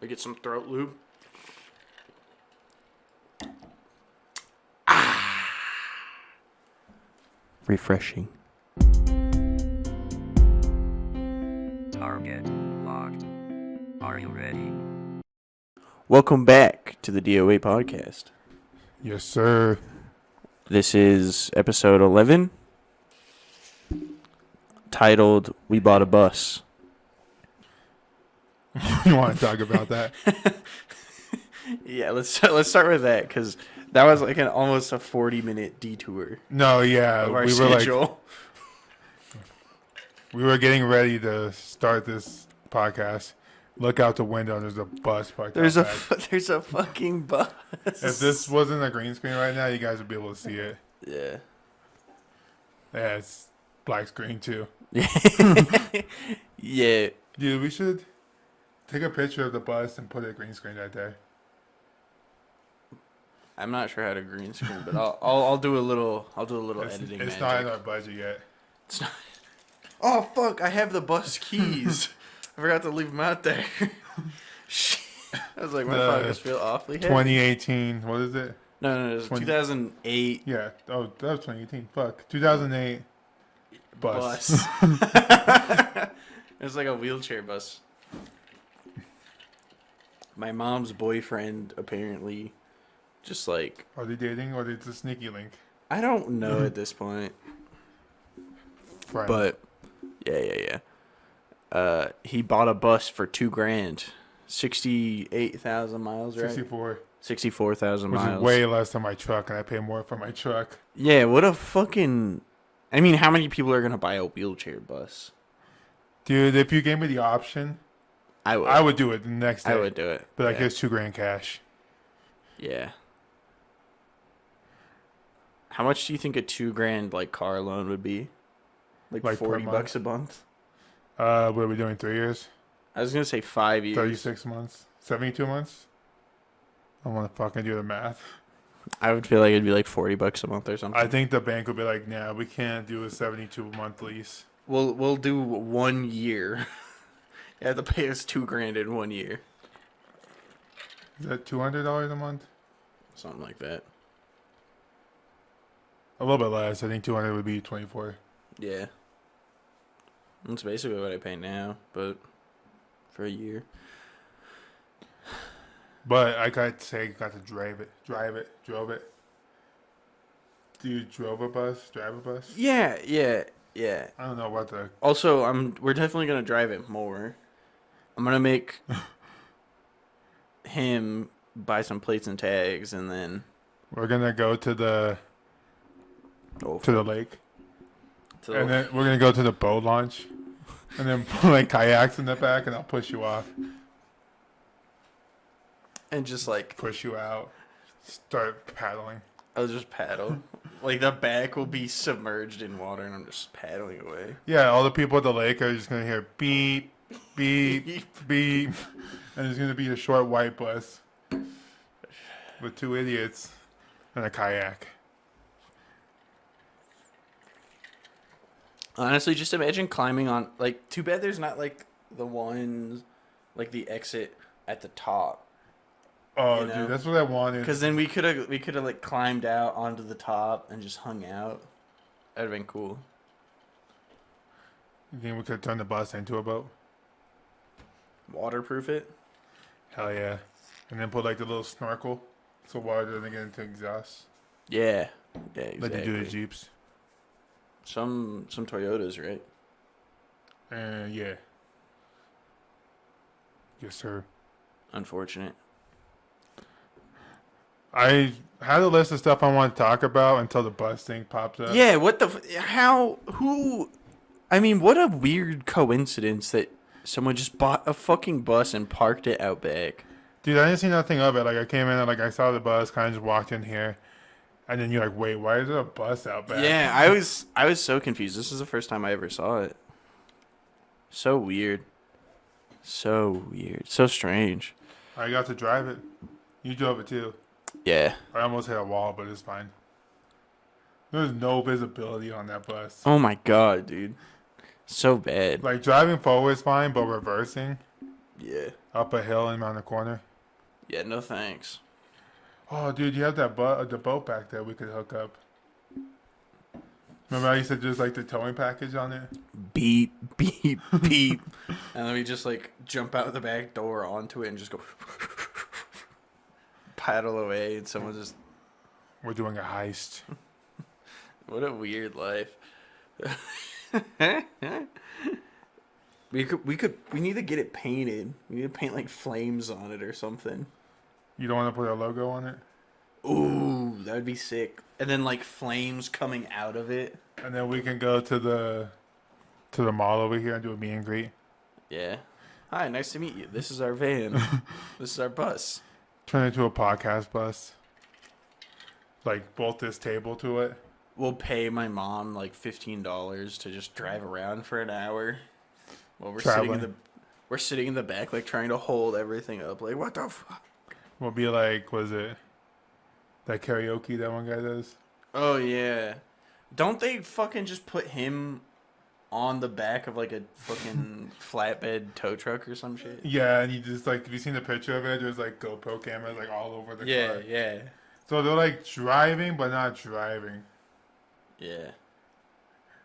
I get some throat lube. Refreshing. Target locked. Are you ready? Welcome back to the DOA podcast. Yes, sir. This is episode 11, titled "We Bought a Bus." You want to talk about that? Yeah, let's start with that because that was like almost a 40-minute detour No, yeah, of our we were schedule. we were getting ready to start this podcast. Look out the window. And there's a bus parked outside. There's a fucking bus. If this wasn't a green screen right now, you guys would be able to see it. Yeah. Yeah, it's black screen too. Yeah. Dude, we should take a picture of the bus and put a green screen right there. I'm not sure how to green screen, but I'll do a little It's, editing. it's magic. not in our budget yet. It's not. Oh fuck! I have the bus keys. I forgot to leave them out there. Shit. I was like, my pockets feel awfully heavy. 2018. What is it? No, it was 2008 Yeah. Oh, that was 2018. Fuck. 2008 bus. It was like a wheelchair bus. My mom's boyfriend apparently just like, Are they dating or is it a sneaky link? I don't know at this point, Friend. but yeah. He bought a bus for $2,000, 68,000 miles, right? 64. 64,000 Which miles. is way less than my truck, and I pay more for my truck. Yeah, what a fucking. I mean, how many people are gonna buy a wheelchair bus? Dude, if you gave me the option, I would. I would do it the next day. I would do it. But like, yeah. here's $2,000 cash. Yeah. How much do you think a $2,000 like car loan would be? Like Like per $40 month? a month? What are we doing? 3 years? I was gonna say 5 years. 36 months? 72 months? I want to fucking do the math. I would feel like it'd be like $40 a month or something. I think the bank would be like, nah, we can't do a 72-month lease. We'll do 1 year. You have to pay us $2,000 in 1 year. Is that $200 a month? Something like that. A little bit less. I think 200 would be 24. Yeah. That's basically what I pay now, but for a year. But I got to say, got to drove it. Dude, drive a bus? Yeah. I don't know what the... Also, we're definitely gonna drive it more. I'm gonna make him buy some plates and tags, and then We're going to go to the lake. And then we're going to go to the boat launch. And then put like kayaks in the back, and I'll push you off. and just like Push you out. Start paddling. I'll just paddle. Like the back will be submerged in water, and I'm just paddling away. Yeah, all the people at the lake are just going to hear beep, beep, beep. And there's going to be a short white bus with 2 idiots and a kayak. Honestly, just imagine climbing on. Like, too bad there's not like the ones, like the exit at the top. Oh, You know? dude, that's what I wanted. Because then we could have like climbed out onto the top and just hung out. That'd have been cool. You think we could turn the bus into a boat? Waterproof it. Hell yeah. And then put like the little snorkel so water doesn't get into exhaust. Yeah. Yeah. Exactly. Like you do the Jeeps. Some Toyotas, right? Yeah. Yes, sir. Unfortunate. I had a list of stuff I want to talk about until the bus thing pops up. Yeah. What the? Who? I mean, what a weird coincidence that someone just bought a fucking bus and parked it out back. Dude, I didn't see nothing of it. Like, I came in and, like, I saw the bus, kind of just walked in here. And then you're like, wait, why is there a bus out back? Yeah, I was so confused. This is the first time I ever saw it. So weird. So weird. So strange. I got to drive it. You drove it, too. Yeah. I almost hit a wall, but it's fine. There's no visibility on that bus. Oh my god, dude. So bad. Like, driving forward is fine, but reversing, Yeah. up a hill and around the corner. Yeah, no thanks. Oh, dude, you have that the boat back there we could hook up. Remember I used to just like the towing package on it? Beep, beep, beep. And then we just like jump out the back door onto it and just go paddle away and someone just We're doing a heist. what a weird life. We need to get it painted. We need to paint like flames on it or something. You don't want to put a logo on it? Ooh, that would be sick. And then like flames coming out of it. And then we can go to the mall over here and do a meet and greet. Yeah. Hi, nice to meet you. This is our van. This is our bus. Turn it into a podcast bus. Like bolt this table to it. We'll pay my mom like $15 to just drive around for an hour while we're sitting in the back like trying to hold everything up. Like what the fuck? We'll be like, was it that karaoke that one guy does? Oh yeah. Don't they fucking just put him on the back of like a fucking flatbed tow truck or some shit? Yeah, and you just like, have you seen the picture of it? There's like GoPro cameras like all over the Yeah, car. yeah. So they're like driving, but not driving. Yeah.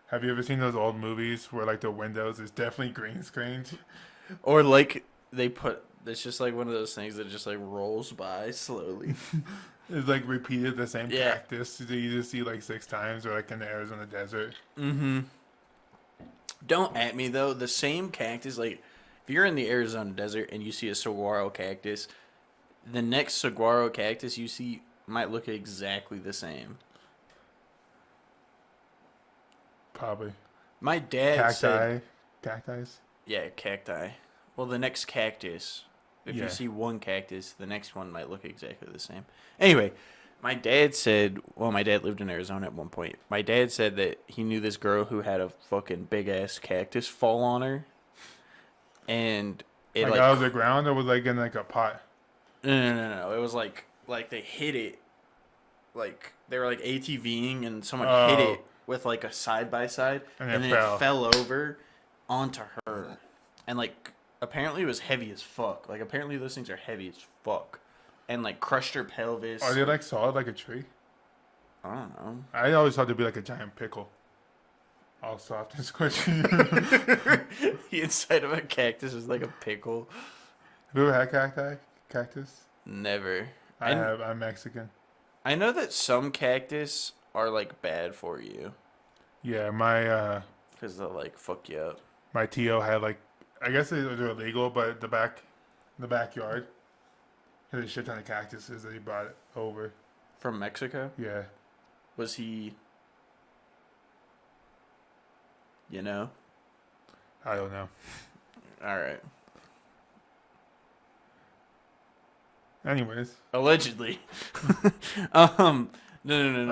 Have you ever seen those old movies where like the windows is definitely green screened? Or like they put it's just like one of those things that just like rolls by slowly. It's like repeated the same Yeah. cactus that you just see like 6 times, or like in the Arizona desert. Mm-hmm. Don't at me though. The same cactus, like if you're in the Arizona desert and you see a saguaro cactus, the next saguaro cactus you see might look exactly the same. Probably. My dad said, Cacti. yeah, cacti. Well, the next cactus, if Yeah. you see one cactus, the next one might look exactly the same. Anyway, my dad said, well, my dad lived in Arizona at one point. My dad said that he knew this girl who had a fucking big ass cactus fall on her. And it Like like out of the ground, or was like in like a pot? no. It was like they hit it, like they were like ATVing and someone hit Oh. it with like a side by side, And and it then fell. it fell over onto her, and like apparently it was heavy as fuck. Like apparently those things are heavy as fuck, and like crushed her pelvis. Are they like solid like a tree? I don't know. I always thought they'd be like a giant pickle, all soft and squishy. The inside of a cactus is like a pickle. Have you ever had cactus? Never. I And- have. I'm Mexican. I know that some cactus are like bad for you Yeah, my because they'll like fuck you up. my Tio had like, I guess they're illegal, but the backyard, had a shit ton of cactuses that he brought over. From Mexico? Yeah, Was he, you know? I don't know. All right. Anyways, Allegedly. No.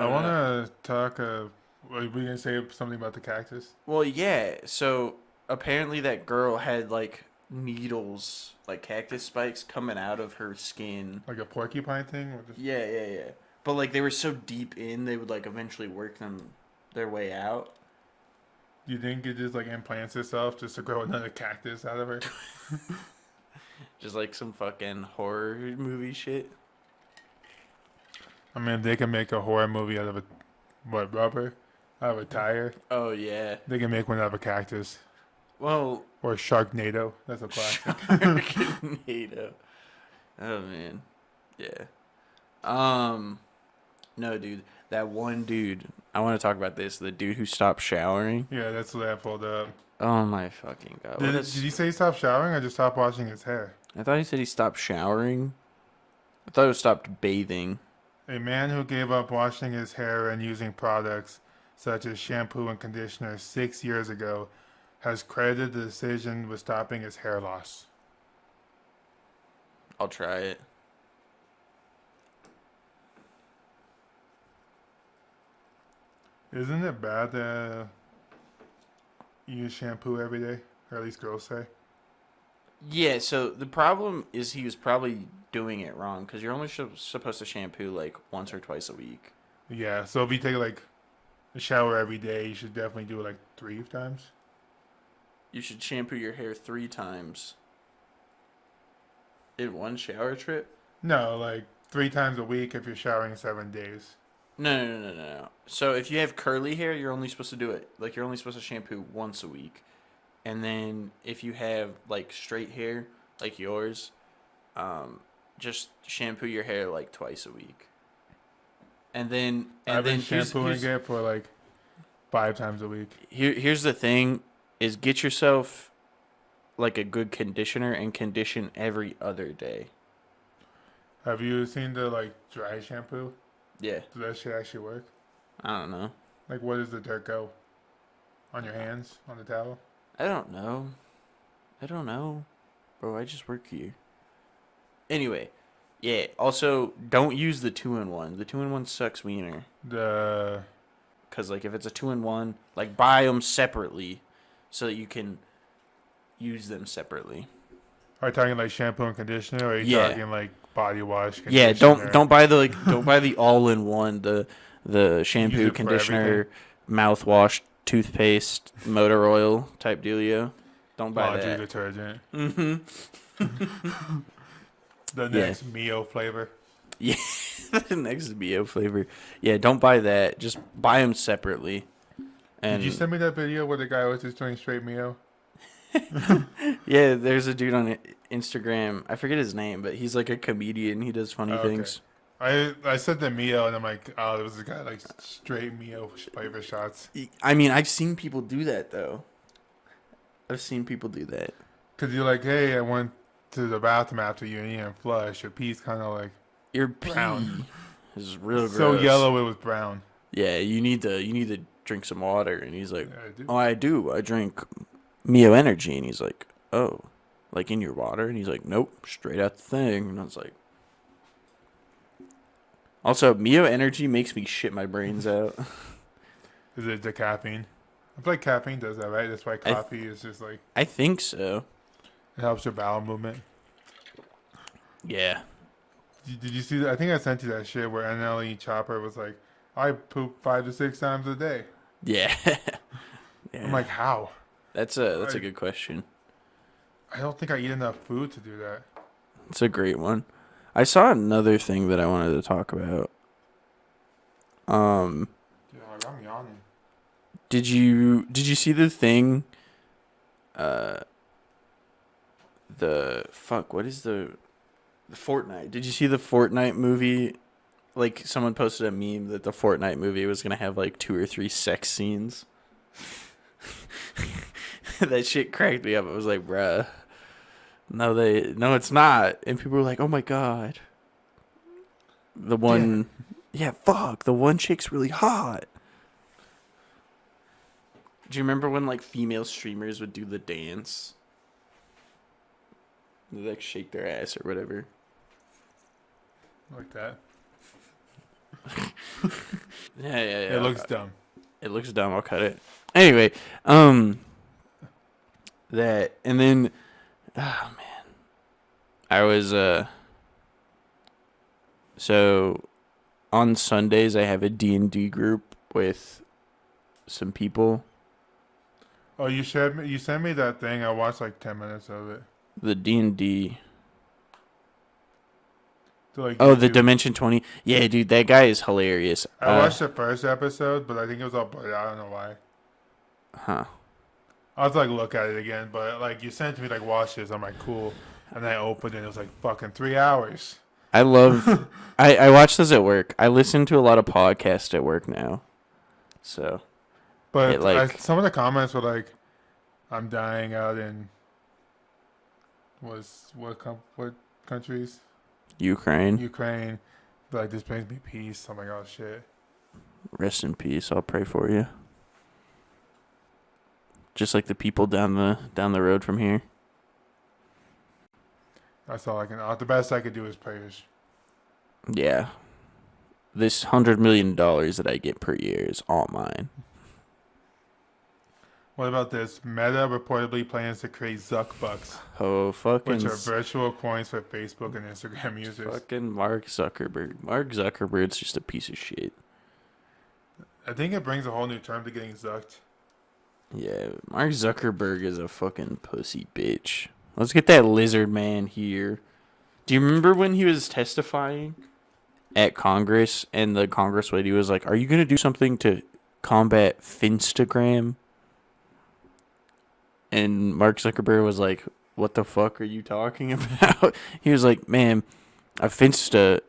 I want to talk. Were we gonna say something about the cactus? Well, yeah. So apparently that girl had like needles, like cactus spikes coming out of her skin. Like a porcupine thing? Or just... Yeah. But like they were so deep in, they would like eventually work their way out. You think it just like implants itself just to grow another cactus out of her? Just like some fucking horror movie shit. I mean, if they can make a horror movie out of rubber? Out of a tire? Oh yeah. They can make one out of a cactus. Well, Or Sharknado. That's a classic. Sharknado. Oh man. Yeah. No, dude. That one dude. I want to talk about this. The dude who stopped showering. Yeah, that's what I pulled up. Oh my fucking god. Did he say he stopped showering or just stopped washing his hair? I thought he said he stopped showering. I thought it was stopped bathing. A man who gave up washing his hair and using products such as shampoo and conditioner 6 years ago has credited the decision with stopping his hair loss. I'll try it. Isn't it bad that you use shampoo every day? Or at least girls say. Yeah, so the problem is he was probably doing it wrong because you're only supposed to shampoo like once or twice a week. Yeah, so if you take like a shower every day, you should definitely do it like 3 times. You should shampoo your hair 3 times In one shower trip? No, like 3 times a week if you're showering 7 days. No. So if you have curly hair, you're only supposed to do it. Like, you're only supposed to shampoo once a week. And then if you have, like, straight hair, like yours, just shampoo your hair, like, twice a week. And then, I've been here's shampooing it for like 5 times a week. here's the thing, is get yourself, like, a good conditioner and condition every other day. Have you seen the like dry shampoo? Yeah. Does that shit actually work? I don't know. Like, where does the dirt go? On your hands? On the towel? I don't know. Bro, I just work here. Anyway, yeah. Also, don't use the 2-in-1. The 2-in-1 sucks wiener. The Because, like, if it's a 2-in-1, like, buy them separately so that you can use them separately. Are you talking like shampoo and conditioner, or are you Yeah. talking like body wash? Yeah, Conditioner? don't buy the don't buy the all-in-one, the Use shampoo, it for conditioner, mouthwash, toothpaste, motor oil type dealio. Don't buy laundry that. detergent. Mm-hmm. The Yeah. next Mio flavor. The next BO flavor. Yeah, don't buy that. Just buy them separately. And Did you send me that video where the guy was just doing straight Mio? yeah, there's a dude on Instagram. I forget his name, but he's like a comedian. He does funny Oh, okay. things. I said the Mio, and I'm like, oh, there was a guy like straight Mio flavor shots. I mean, I've seen people do that though. I've seen people do that. Cause you're like, hey, I went to the bathroom after you and you didn't flush. Your pee's kind of like Your Brown. pee is real so gross. yellow it was brown. Yeah, you need to drink some water. And he's like, Yeah, I do. oh, I do. I drink Mio Energy. And he's like, oh, like in your water? And he's like, nope, straight out the thing. And I was like, also, Mio Energy makes me shit my brains out. Is it the caffeine? I feel like caffeine does that, right? That's why I- coffee is just like I think so. it helps your bowel movement. Yeah. Did you see that? I think I sent you that shit where NLE Chopper was like, I poop 5 to 6 times a day. Yeah. yeah. I'm like, how? that's a good question. I don't think I eat enough food to do that. It's a great one. I saw another thing that I wanted to talk about. Dude, like, I'm yawning. Did you see the thing? What is the Fortnite? Did you see the Fortnite movie? Like, someone posted a meme that the Fortnite movie was gonna have like 2 or 3 sex scenes. That shit cracked me up. I was like, bruh. No, it's not. And people were like, oh my god. The one, yeah, fuck. The one chick's really hot. Do you remember when like female streamers would do the dance? They like shake their ass or whatever. Like that. Yeah. It looks dumb. It looks dumb. I'll cut it. Anyway, that and then, oh man, I was so on Sundays I have a D&D group with some people. Oh, you sent me that thing. I watched like 10 minutes of it. The D&D. To, like, Oh, the YouTube. Dimension 20. Yeah, dude, that guy is hilarious. I watched the first episode, but I think it was all blurred. I don't know why. Huh. I was like, look at it again, but like you sent me like, watch this. I'm like, cool. And then I opened it. It was like fucking 3 hours. I love. I watch those at work. I listen to a lot of podcasts at work now. So But It, like- some of the comments were like, I'm dying out in what countries? Ukraine, Ukraine. But like, this brings me peace. I'm like, oh shit. rest in peace. I'll pray for you. Just like the people down the road from here. That's all I can. The best I could do is prayers. Yeah. This $100 million that I get per year is all mine. What about this? Meta reportedly plans to create Zuckbucks, Oh, fucking, which are virtual coins for Facebook and Instagram users. fucking Mark Zuckerberg. Mark Zuckerberg's just a piece of shit. I think it brings a whole new term to getting zucked. Yeah, Mark Zuckerberg is a fucking pussy bitch. Let's get that lizard man here. Do you remember when he was testifying at Congress and the Congress lady was like, "Are you going to do something to combat Finstagram?" And Mark Zuckerberg was like, "What the fuck are you talking about?" He was like, "Man, a Finstagram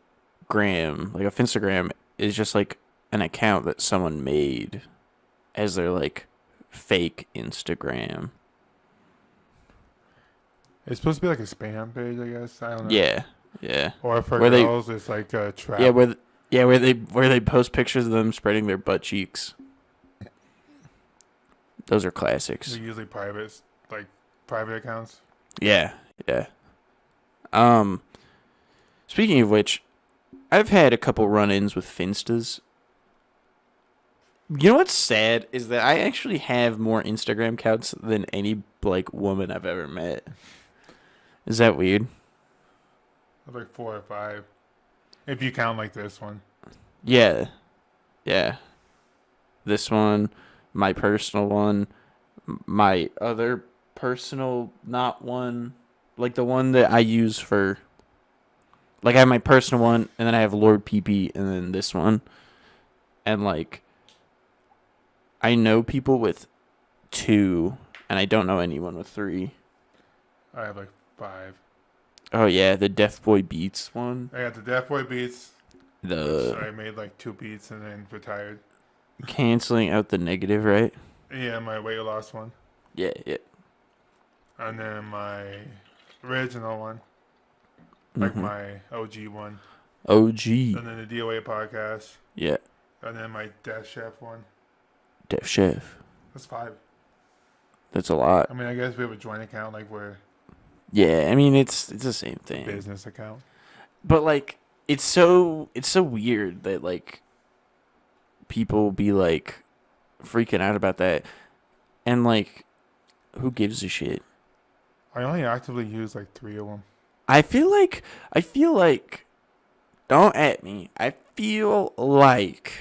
is just like an account that someone made as their like fake Instagram." It's supposed to be like a spam page, I guess. I don't know. Yeah, yeah. Or for Where they- girls, it's like a trap. Yeah, where they post pictures of them spreading their butt cheeks. Those are classics. They're usually private, like private accounts. Yeah, yeah. Speaking of which, I've had a couple run-ins with Finstas. You know what's sad is that I actually have more Instagram accounts than any like woman I've ever met. Is that weird? Like 4 or 5, if you count like this one. Yeah. Yeah. This one, my personal one, my other personal not one, like the one that I use for, like I have my personal one and then I have Lord PP and then this one. And like I know people with 2 and I don't know anyone with 3. I have like 5. Oh yeah, the Deaf Boy Beats one. I got the Deaf Boy beats. So The I made like 2 beats and then retired. canceling out the negative, right? Yeah, my weight loss one. Yeah, yeah. And then my original one. Like Mhm. my OG one. OG. And then the DOA podcast. Yeah. And then my Death Chef one. Deaf Chef. That's 5. That's a lot. I mean, I guess we have a joint account, like we're Yeah, I mean it's the same thing. business account. But like it's so weird that like people be like freaking out about that. And like who gives a shit? I only actively use like 3 of them. I feel like don't at me. I feel like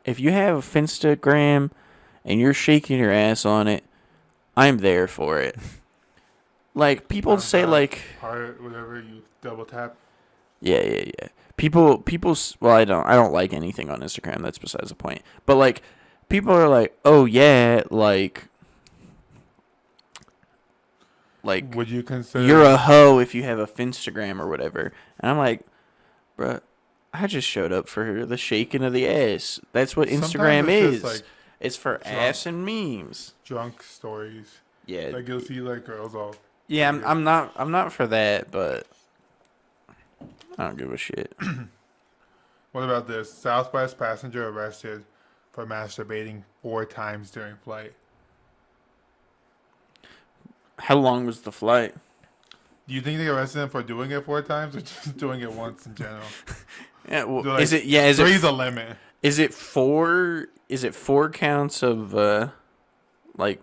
if you have a Finstagram and you're shaking your ass on it, I'm there for it. Like people say like Heart, whatever, you double tap. yeah. People well I don't like anything on Instagram, that's besides the point. But like people are like, "Oh yeah, like Would you consider you're a hoe if you have a Finstagram or whatever." And I'm like, "Bruh, I just showed up for the shaking of the ass. That's what Sometimes Instagram it's is. just, like, It's for drunk. ass and memes." drunk stories? Yeah. Like you'll see like girls all. Yeah, I'm not for that, but I don't give a shit. What about this? Southwest passenger arrested for masturbating 4 times during flight. How long was the flight? Do you think they arrested him for doing it 4 times or just doing it once in general? Yeah, well, They're like, is it 3's a limit. is it 4 counts of like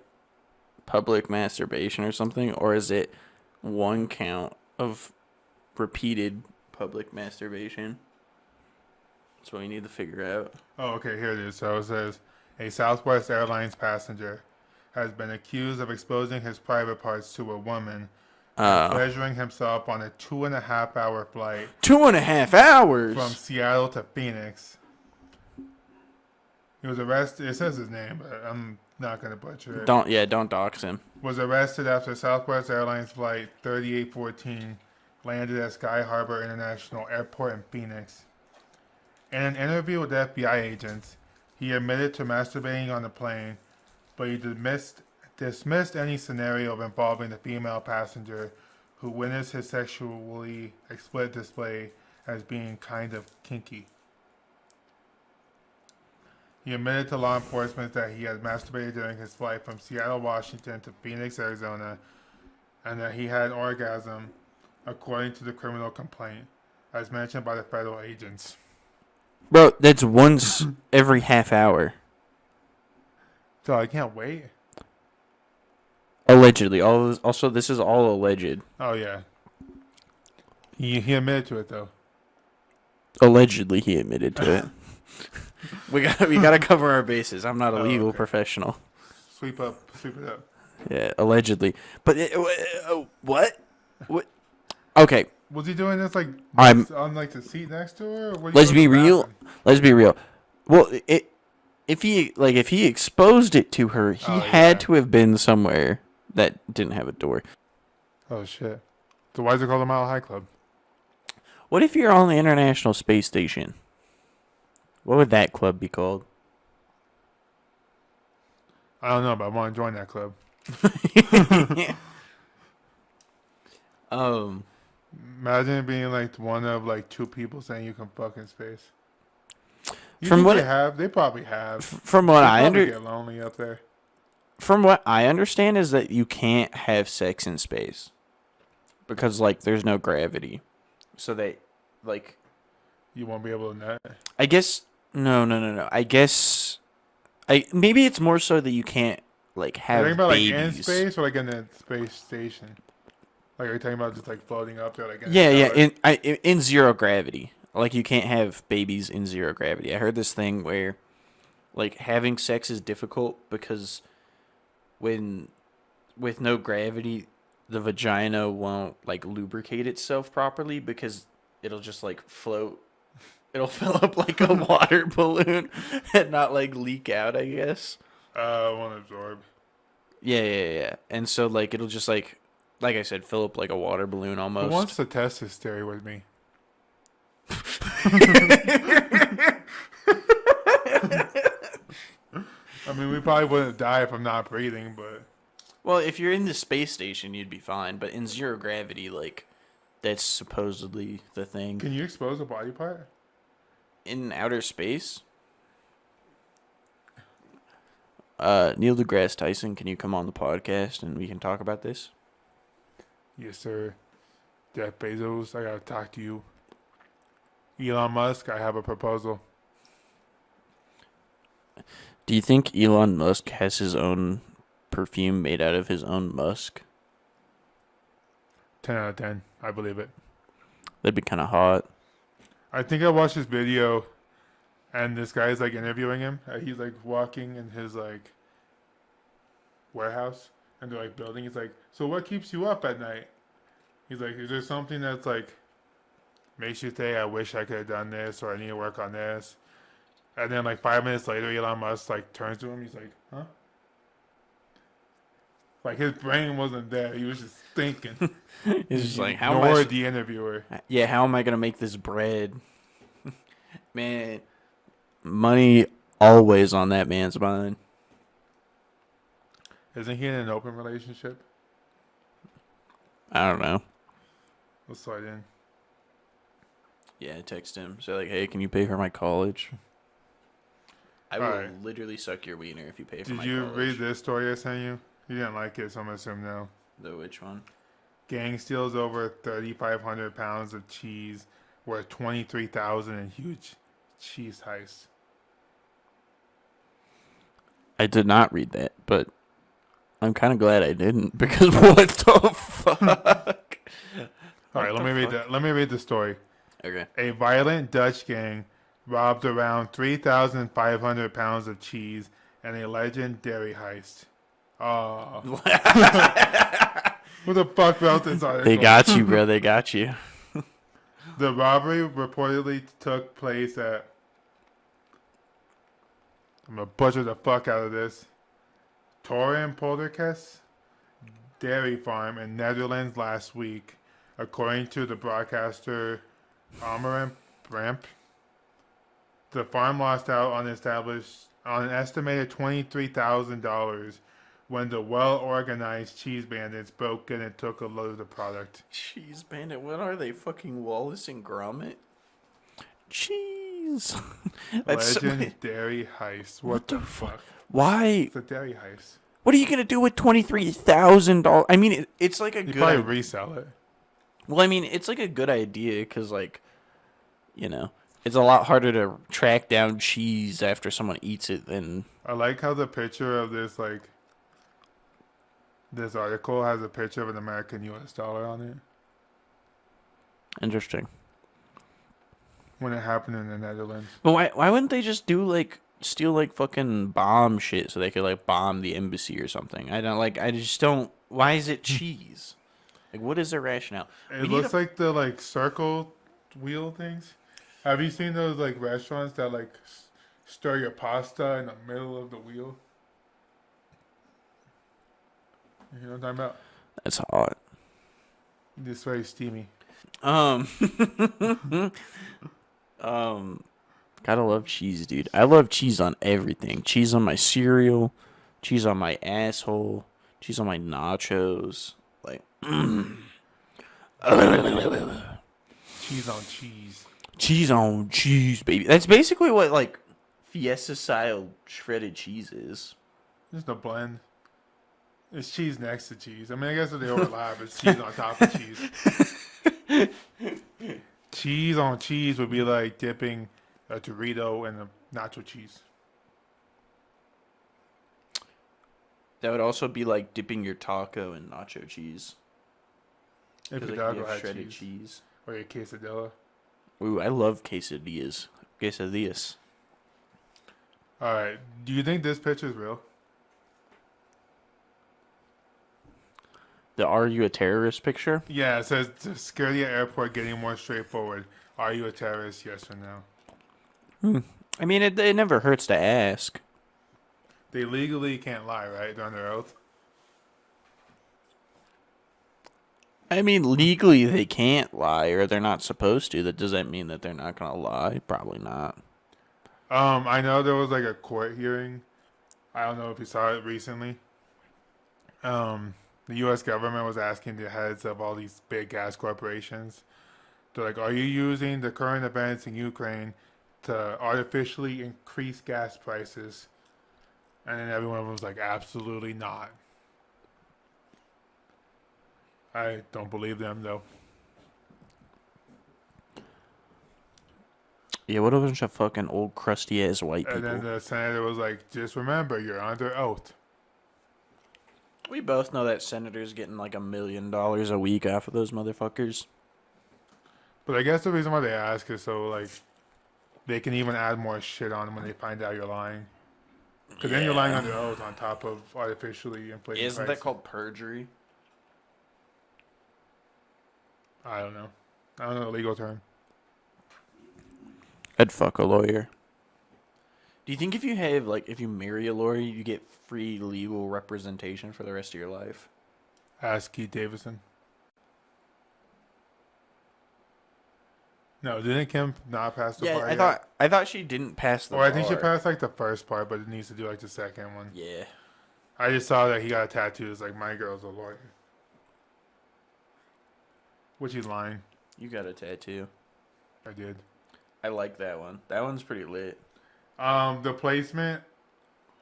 public masturbation or something, or is it 1 count of repeated public masturbation? That's what we need to figure out. Oh, okay, here it is. So it says a Southwest Airlines passenger has been accused of exposing his private parts to a woman, pleasuring himself on a 2.5-hour flight 2.5 hours. from Seattle to Phoenix. He was arrested. It says his name, but I'm not going to butcher it. Don't dox him. Was arrested after Southwest Airlines flight 3814 landed at Sky Harbor International Airport in Phoenix. In an interview with FBI agents, he admitted to masturbating on the plane, but he dismissed any scenario involving the female passenger who witnessed his sexually explicit display as being kind of kinky. He admitted to law enforcement that he had masturbated during his flight from Seattle, Washington to Phoenix, Arizona, and that he had an orgasm, according to the criminal complaint, as mentioned by the federal agents. Bro, that's once every half hour. So I can't wait. Allegedly. Also, this is all alleged. Oh yeah. He admitted to it though. Allegedly, he admitted to it. we gotta cover our bases. I'm not a Oh, legal okay. professional. Sweep it up. Yeah, allegedly. But what? What? Okay. Was he doing this like I'm- on like the seat next to her? Or what Let's be real. Let's be real. Well, if he exposed it to her, he Oh, had yeah. to have been somewhere that didn't have a door. Oh shit! So why is it called the Mile High Club? What if you're on the International Space Station? What would that club be called? I don't know, but I want to join that club. Imagine it being like one of like two people saying you can fuck in space. You From think what- they probably have. From what I Probably under get lonely up there. from what I understand is that you can't have sex in space because like there's no gravity. So they like You won't be able to nut. I guess no. I guess maybe it's more so that you can't like Are you have talking about like babies. in space or like in the space station? Like are you talking about just like floating up there like in a Yeah, tower? in zero gravity. Like you can't have babies in zero gravity. I heard this thing where like having sex is difficult because when with no gravity the vagina won't like lubricate itself properly because it'll just like float. It'll fill up like a water balloon and not like leak out, I guess. Won't absorb. Yeah. And so like it'll just like I said, fill up like a water balloon Who almost. wants to test this theory with me? I mean, we probably wouldn't die if I'm not breathing, but Well, if you're in the space station, you'd be fine. But in zero gravity, like, that's supposedly the thing. can you expose a body part? In outer space? Neil deGrasse Tyson, can you come on the podcast and we can talk about this? Yes, sir. Jeff Bezos, I gotta talk to you. Elon Musk, I have a proposal. Do you think Elon Musk has his own perfume made out of his own musk? 10 out of 10. I believe it. That'd be kind of hot. I think I watched this video, and this guy's like interviewing him. He's like walking in his like warehouse, and they're like building. He's like, "So what keeps you up at night?" He's like, "Is there something that's like makes you say, I wish I could have done this, or I need to work on this?" And then like 5 minutes later, Elon Musk like turns to him. He's like, "Huh?" Like his brain wasn't there. He was just thinking. It's just like, how Nor am I... the interviewer. Yeah, how am I going to make this bread? Man, money always on that man's mind. Isn't he in an open relationship? I don't know. Let's slide in. Yeah, text him. Say like, hey, can you pay for my college? I will Alright. literally suck your wiener if you pay for Did my you college. read this story I sent you? You didn't like it, so I'm gonna assume no. The which one? Gang steals over 3,500 pounds of cheese worth 23,000 in huge cheese heist. I did not read that, but I'm kind of glad I didn't because what the fuck? All right, let me read the story. Okay. A violent Dutch gang robbed around 3,500 pounds of cheese in a legendary heist. Oh. What the fuck about this article? They got you, bro. They got you. The robbery reportedly took place at... I'm gonna butcher the fuck out of this. Toren Polderkes Dairy Farm in Netherlands last week, according to the broadcaster Amarant Bramp. The farm lost out on an estimated $23,000 when the well-organized cheese bandits broke in and took a load of the product. Cheese bandit. What are they? Fucking Wallace and Gromit? Cheese. That's so- Legendary heist. What the fuck? Why? It's a dairy heist. What are you gonna do with $23,000? I mean, it's like a You good. probably resell it. Well, I mean, it's like a good idea because, like, you know, it's a lot harder to track down cheese after someone eats it than. I like how the picture of this, like, this article has a picture of an American US dollar on it Interesting. when it happened in the Netherlands. But why wouldn't they just do like steal like fucking bomb shit so they could like bomb the embassy or something? I just don't. Why is it cheese? Like, what is their rationale? It We need looks a- like the like circle wheel things. Have you seen those like restaurants that like stir your pasta in the middle of the wheel? You know what I'm talking about? That's hot. It's very steamy. Um, gotta love cheese, dude. I love cheese on everything. Cheese on my cereal, cheese on my asshole, cheese on my nachos. Like, Cheese on cheese. cheese on cheese, baby. That's basically what like Fiesta style shredded cheese is. Just a blend. It's cheese next to cheese. I mean, I guess if they overlap, it's cheese on top of cheese. Cheese on cheese would be like dipping a Dorito in a nacho cheese. That would also be like dipping your taco in nacho cheese. If 'Cause, your like, dog you have had shredded cheese. cheese. Or your quesadilla. Ooh, I love quesadillas. Quesadillas. Alright. Do you think this picture is real? The "Are you a terrorist" picture? Yeah, it says Scaria Airport getting more straightforward. Are you a terrorist? Yes or no? I mean, it never hurts to ask. They legally can't lie, right? They're under oath. I mean, legally they can't lie, or they're not supposed to. Does that mean that they're not gonna lie? Probably not. I know there was like a court hearing. I don't know if you saw it recently. The U.S. government was asking the heads of all these big gas corporations, they're like, are you using the current events in Ukraine to artificially increase gas prices? And then everyone was like, absolutely not. I don't believe them, though. Yeah, what a bunch of fucking old crusty ass white And then people. the senator was like, just remember, you're under oath. We both know that senators getting like $1 million a week off of those motherfuckers. But I guess the reason why they ask is so, like, they can even add more shit on when they find out you're lying. Because then you're lying under oath on top of artificially inflating Isn't prices. that called perjury? I don't know. I don't know the legal term. I'd fuck a lawyer. Do you think if you marry a lawyer, you get free legal representation for the rest of your life? Ask Keith Davidson. No, didn't Kim not pass the Yeah, part yet? I thought she didn't pass the Or I think she bar. passed like the first part, but it needs to do like the second one. Yeah. I just saw that he got a tattoo. It's like, my girl's a lawyer. Which he's lying. You got a tattoo. I did. I like that one. That one's pretty lit. The placement,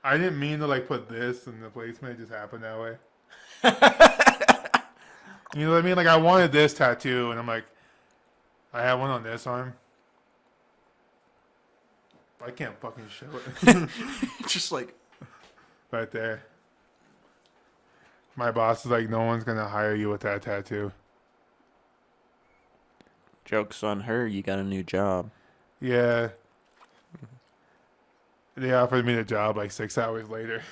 I didn't mean to like put this in the placement. It just happened that way. You know what I mean? Like I wanted this tattoo, and I'm like, I have one on this arm. I can't fucking show it. Just like, Right there. My boss is like, no one's gonna hire you with that tattoo. joke's on her, you got a new job. Yeah. They offered me the job like 6 hours later.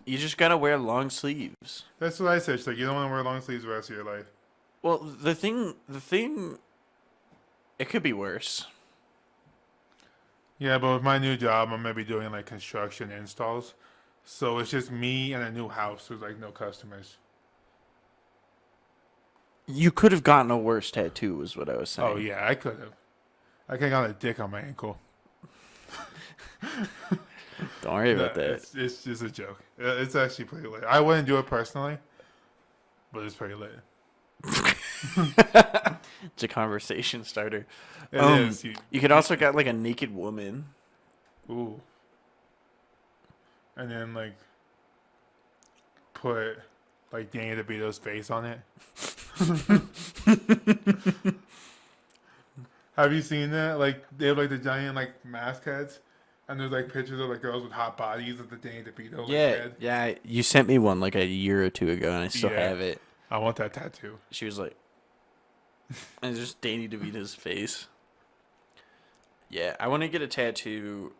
You just gotta wear long sleeves. That's what I said. She's like, you don't want to wear long sleeves the rest of your life. Well, the thing, it could be worse. Yeah, but with my new job, I'm gonna be doing like construction installs. So it's just me and a new house. There's like no customers. You could have gotten a worse tattoo, is what I was saying. Oh yeah, I could have. I could have got a dick on my ankle. Don't worry about No, that. it's just a joke. It's actually pretty lit. I wouldn't do it personally, but it's pretty lit. It's a conversation starter. It is. You could also get like a naked woman. Ooh. And then like put like Danny DeVito's face on it. Have you seen that? Like they have like the giant like mask heads, and there's like pictures of like girls with hot bodies of the Danny DeVito like, head. Yeah. You sent me one like a year or two ago, and I still Yeah. have it. I want that tattoo. She was like, and it's just Danny DeVito's face. Yeah, I want to get a tattoo.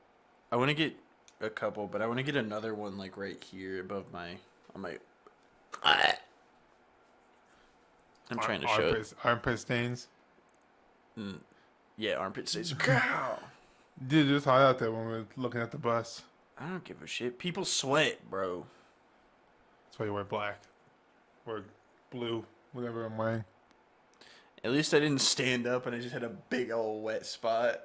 I want to get a couple, but I want to get another one like right here above on my. I'm trying to show it. Armpit stains. Yeah, armpit stains. Cow. Dude, it's hot out there when we're looking at the bus. I don't give a shit. People sweat, bro. That's why you wear black. Or blue, whatever I'm wearing. At least I didn't stand up and I just had a big old wet spot.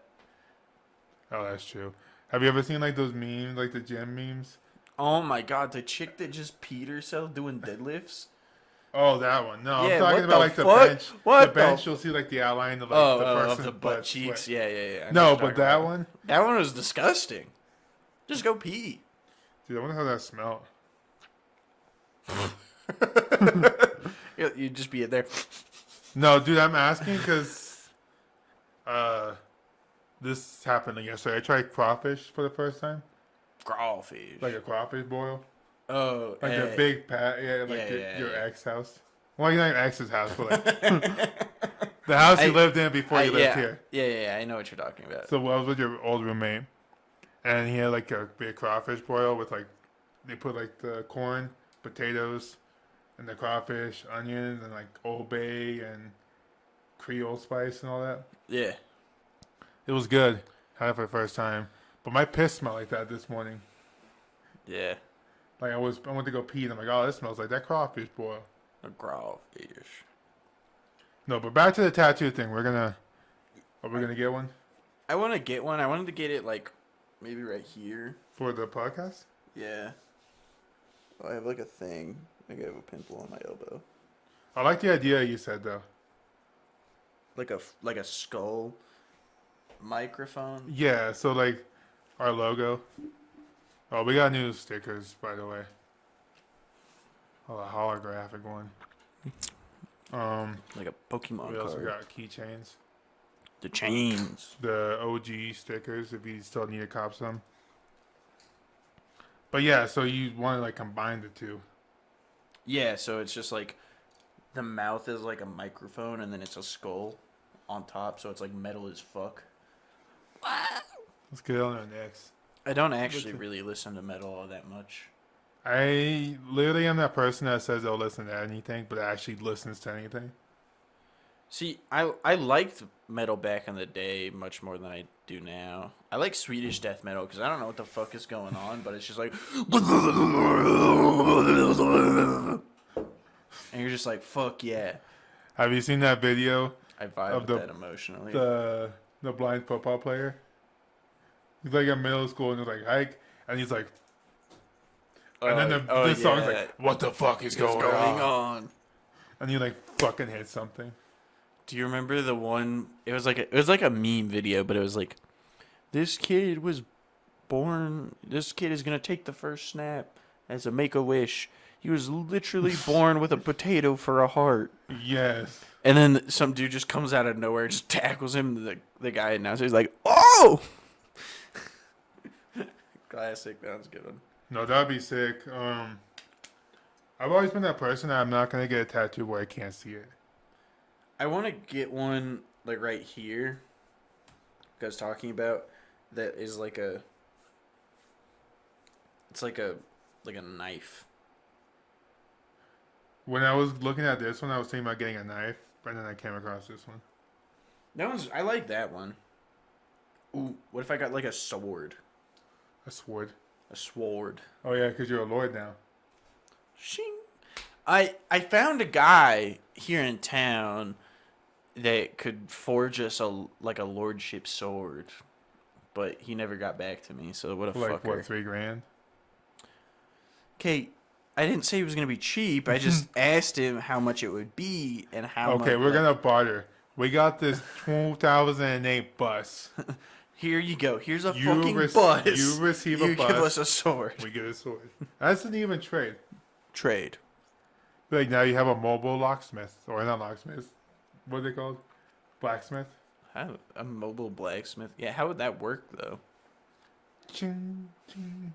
Oh, that's true. Have you ever seen like those memes, like the gym memes? Oh my god, the chick that just peed herself doing deadlifts? Oh, that one. No, Yeah, I'm talking what about the like the fuck? bench. What the bench, the- you'll see like the outline of like Oh, the person's of the butt cheeks. sweat. Yeah. I know No, what you're but talking that about. one, That one was disgusting. Just go pee. dude, I wonder how that smelled. You'd just be in there. No, dude, I'm asking because this happened yesterday. I tried crawfish for the first time, Crawfish. like a crawfish boil, Oh, like a big pat, yeah, like Yeah, your yeah. ex house. Well, not your ex's house, but like the house you lived in before you lived here. Yeah, I know what you're talking about. So I was with your old roommate, and he had like a big crawfish boil with like they put like the corn, potatoes, and the crawfish, onions, and like Old Bay and Creole spice and all that. Yeah. It was good. Had it for the first time, but my piss smelled like that this morning. Yeah. Like I went to go pee, and I'm like, oh, this smells like that crawfish boil. A crawfish. No, but back to the tattoo thing. Are we gonna get one I want to get one. I wanted to get it like maybe right here. for the podcast? Yeah. Oh, I have like a thing. I have a pimple on my elbow. I like the idea you said though. Like a skull microphone. Yeah, so like our logo. Oh, we got new stickers, by the way. Oh, a holographic one. Like a Pokemon We also card. got keychains. The chains. The OG stickers, if you still need to cop some. But yeah, so you want to like combine the two. Yeah, so it's just like the mouth is like a microphone and then it's a skull on top, so it's like metal as fuck. Let's get on our next. I don't actually really listen to metal all that much. I literally am that person that says they'll listen to anything, but actually listens to anything. See, I liked metal back in the day much more than I do now. I like Swedish death metal because I don't know what the fuck is going on, but it's just like, and you're just like, fuck yeah. Have you seen that video? I vibe Of with the- that emotionally. The blind football player. He's like in middle school and he's like hike, and he's like, and then the song's like, what the fuck is What's going on? on? And you like fucking hit something. Do you remember the one? It was like a meme video, but it was like, this kid was born. This kid is gonna take the first snap as a Make-A-Wish. He was literally born with a potato for a heart. Yes. And then some dude just comes out of nowhere, and just tackles him. The guy announcer is like, "Oh!" Classic. That was a good one. No, that'd be sick. I've always been that person that I'm not gonna get a tattoo where I can't see it. I want to get one like right here. I was talking about that is like a. It's like a knife. When I was looking at this one, I was thinking about getting a knife, and then I came across this one. That one's. I like that one. Ooh, what if I got like a sword? A sword. A sword. Oh yeah, because you're a lord now. Shing. I found a guy here in town that could forge us a lordship sword, but he never got back to me. So what a Like fucker. what, $3,000? Okay, I didn't say it was gonna be cheap. I just asked him how much it would be and how much. Okay, we're gonna barter. We got this 2008 bus. Here you go. Here's a You fucking rec- bus. you receive a You give bus. us a sword. We get a sword. That's an even trade. Trade. Like now you have a mobile locksmith, or not locksmith. What are they called? Blacksmith. How, a mobile blacksmith. Yeah, how would that work though? Ching, ching.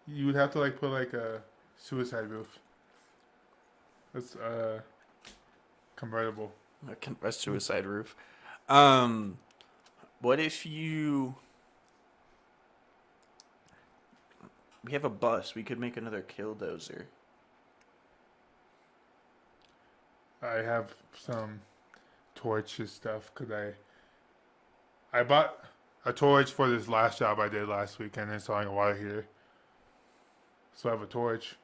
You would have to like put like a suicide roof. That's convertible. A suicide roof. What if you? We have a bus. We could make another killdozer. I have some torches stuff because I bought a torch for this last job I did last weekend installing a water heater. So I have a torch.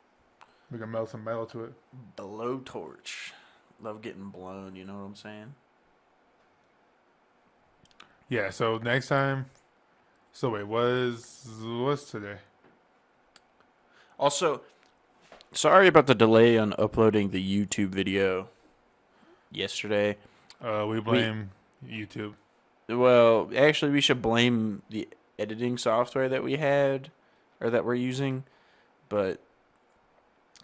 We can melt some metal to it. Blowtorch. Love getting blown, you know what I'm saying? Yeah, so next time. So wait, what's today? Also, sorry about the delay on uploading the YouTube video yesterday. We blame YouTube. Well, actually, we should blame the editing software that we had or that we're using, but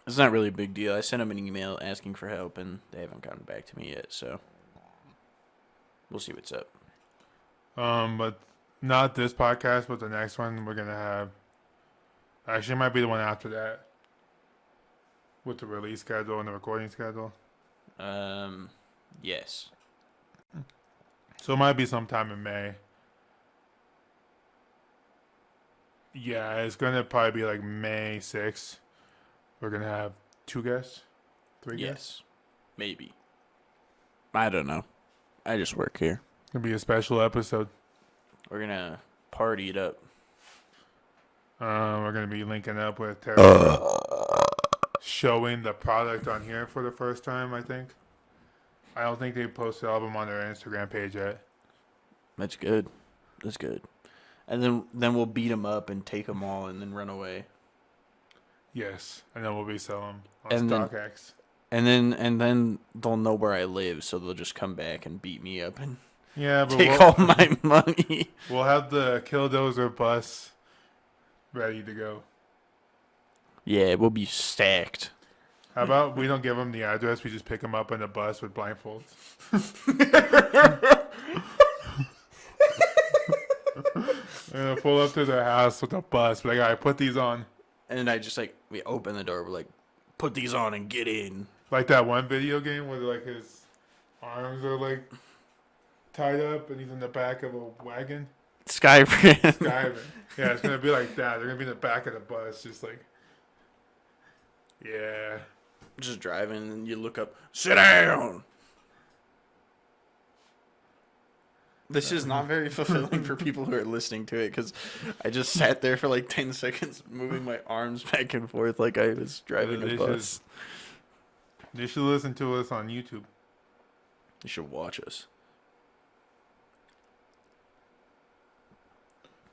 it's not really a big deal. I sent them an email asking for help, and they haven't gotten back to me yet, so we'll see what's up. But not this podcast, but the next one we're gonna have. Actually, it might be the one after that, with the release schedule and the recording schedule. Yes. So it might be sometime in May. Yeah, it's gonna probably be like May 6th. We're gonna have 2 guests, 3 guests. Yes. Maybe. I don't know. I just work here. It'll be a special episode. We're gonna party it up. We're gonna be linking up with Terra, showing the product on here for the first time. I think. I don't think they posted all of them on their Instagram page yet. That's good. That's good. And then we'll beat them up and take them all and then run away. Yes, and then we'll resell them on And then- StockX. And then they'll know where I live, so they'll just come back and beat me up and Yeah, but take all my money. we'll have the Killdozer bus ready to go. Yeah, we'll be stacked. How about we don't give them the address, we just pick them up in the bus with blindfolds? We're gonna pull up to their house with a bus. Like, all right, put these on. And I just we open the door, we're like, put these on and get in. Like that one video game where like his arms are like tied up and he's in the back of a wagon. Skyrim. Skyrim. Yeah, it's gonna be like that. They're gonna be in the back of the bus, just like, yeah. Just driving and you look up, sit down. This is not very fulfilling for people who are listening to it because I just sat there for like 10 seconds moving my arms back and forth like I was driving a bus. They should listen to us on YouTube. You should watch us.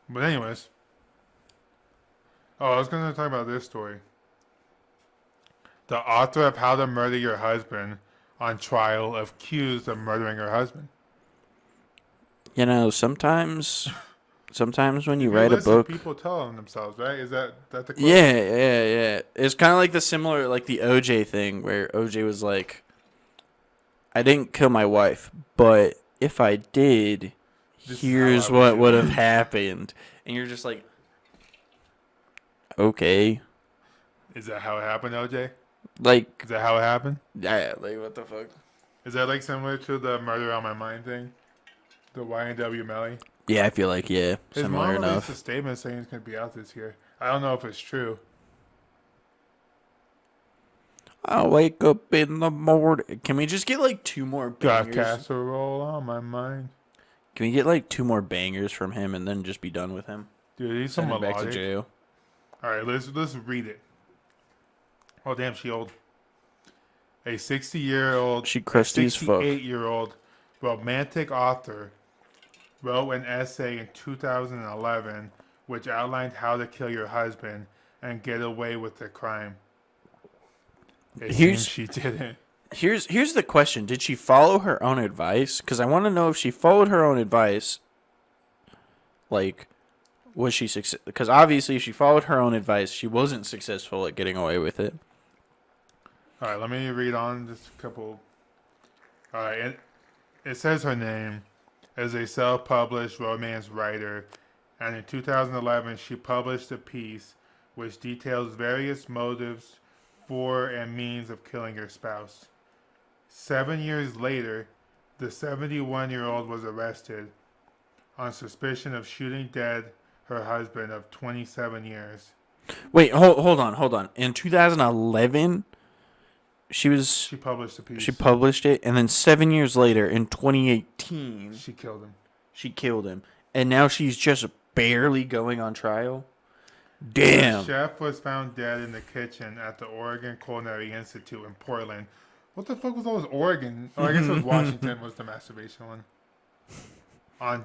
But anyways. Oh, I was going to talk about this story. The author of How to Murder Your Husband on trial accused of murdering her husband. You know, sometimes when you If write a listen, book, people tell on themselves, right? Is that the quote? yeah. It's kind of like the similar, like the OJ thing, where OJ was like, "I didn't kill my wife, but if I did, This is here's how I what would would do have it." happened," and you're just like, "Okay, Is that how it happened, OJ? like, Is that how it happened? yeah, like what the fuck." Is that like similar to the Murder on My Mind thing? The YNW Melly? Yeah, I feel like His similar mom enough. released a statement saying it's going to be out this year. I don't know if it's true. I wake up in the morning. Can we just get like 2 more Got bangers? casserole on my mind. Can we get like 2 more bangers from him and then just be done with him? Dude, he's so Send him back to melodic. jail. All right, let's read it. Oh damn, she old. A 60-year-old, She crusty as fuck. 68-year-old romantic author wrote an essay in 2011 which outlined how to kill your husband and get away with the crime. It Here's- seems she didn't. Here's the question: did she follow her own advice? Because I want to know if she followed her own advice. Like, was she success? Because obviously, if she followed her own advice, she wasn't successful at getting away with it. All right, let me read on just a couple. All right, it says her name as a self-published romance writer, and in 2011 she published a piece which details various motives for and means of killing her spouse. 7 years later, the 71-year-old was arrested on suspicion of shooting dead her husband of 27 years. Wait, hold on. In 2011, She published the piece. she published it, and then 7 years later, in 2018, She killed him. she killed him, and now she's just barely going on trial. The Damn. chef was found dead in the kitchen at the Oregon Culinary Institute in Portland. What the fuck was all this Oregon? Oh, I guess it was Washington was the masturbation one. On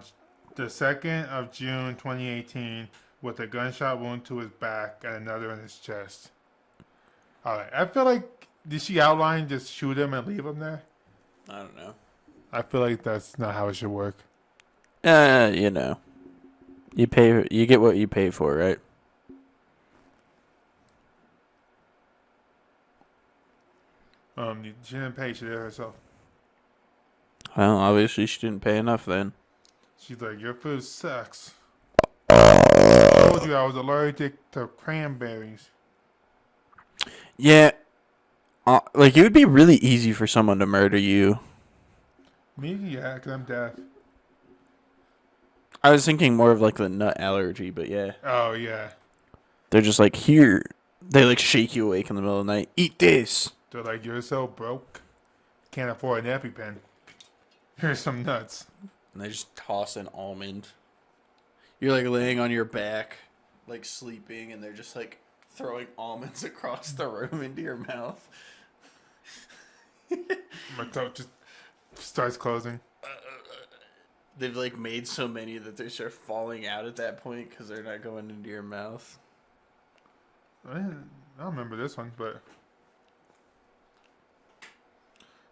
the 2nd of June 2018, with a gunshot wound to his back and another in his chest. Alright, I feel like, did she outline just shoot him and leave him there? I don't know. I feel like that's not how it should work. You know, you get what you pay for, right? She didn't pay, she did it herself. Well, obviously she didn't pay enough then. She's like, your food sucks. I told you I was allergic to cranberries. Yeah, like it would be really easy for someone to murder you. Me, yeah, because I'm deaf. I was thinking more of like the nut allergy, but yeah. Oh, yeah. They're just like, here. They like shake you awake in the middle of the night. Eat this. They're like, you're so broke. Can't afford an EpiPen. Here's some nuts. And they just toss an almond. You're like laying on your back, like sleeping, and they're just like throwing almonds across the room into your mouth. My throat just starts closing. They've like made so many that they start falling out at that point because they're not going into your mouth. I don't remember this one, but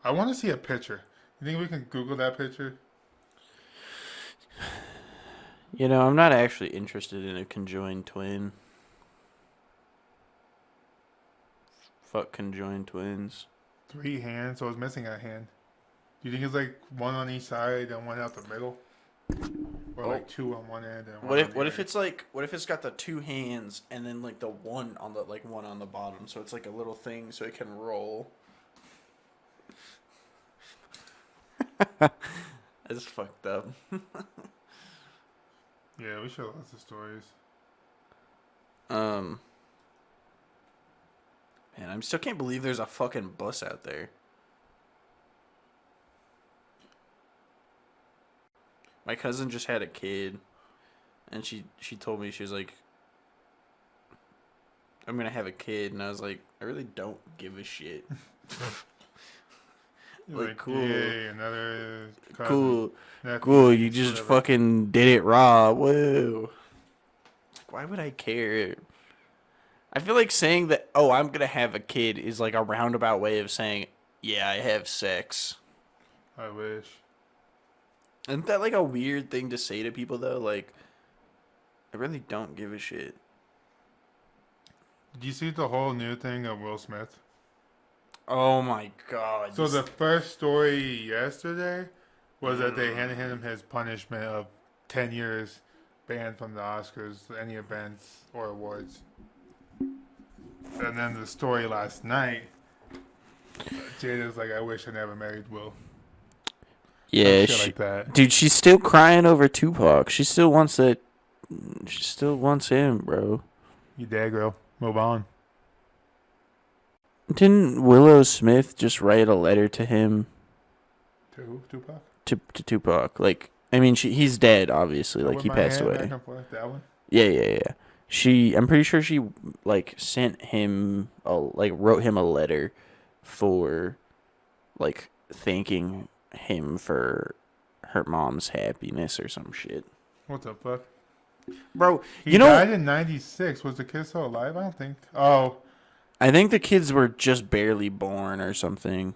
I want to see a picture. You think we can Google that picture? You know, I'm not actually interested in a conjoined twin. Fuck conjoined twins. 3 hands, so it's missing a hand. Do you think it's like one on each side and one out the middle? Or like 2 on one end and one What on if the what if other? it's like what if it's got the 2 hands and then like the one on the bottom, so it's like a little thing so it can roll. That's fucked up. Yeah, we show lots of stories. Man, I still can't believe there's a fucking bus out there. My cousin just had a kid, and she told me, she was like, I'm gonna have a kid, and I was like, I really don't give a shit. Like, cool. Yay, another cousin, Cool, nephew, cool, you just whatever. fucking did it raw. Whoa. Like, why would I care? I feel like saying that, oh, I'm gonna have a kid is like a roundabout way of saying, yeah, I have sex. I wish. Isn't that like a weird thing to say to people though? Like, I really don't give a shit. Did you see the whole new thing of Will Smith? Oh my god. So the first story yesterday was that they handed him his punishment of 10 years banned from the Oscars, any events or awards. And then the story last night, Jada's like, I wish I never married Will. yeah, Shit like that. dude, she's still crying over Tupac. She still wants that. She still wants him, bro. You dead, girl. Move on. Didn't Willow Smith just write a letter to him, To who? Tupac? to Tupac? Like, I mean, he's dead, obviously. Like, With he my passed hand away. back and forth, that one? Yeah. I'm pretty sure she like sent him wrote him a letter for like thanking him for her mom's happiness or some shit. What the fuck? Bro, He you know, died in 96. Was the kid still alive? I don't think. Oh, I think the kids were just barely born or something.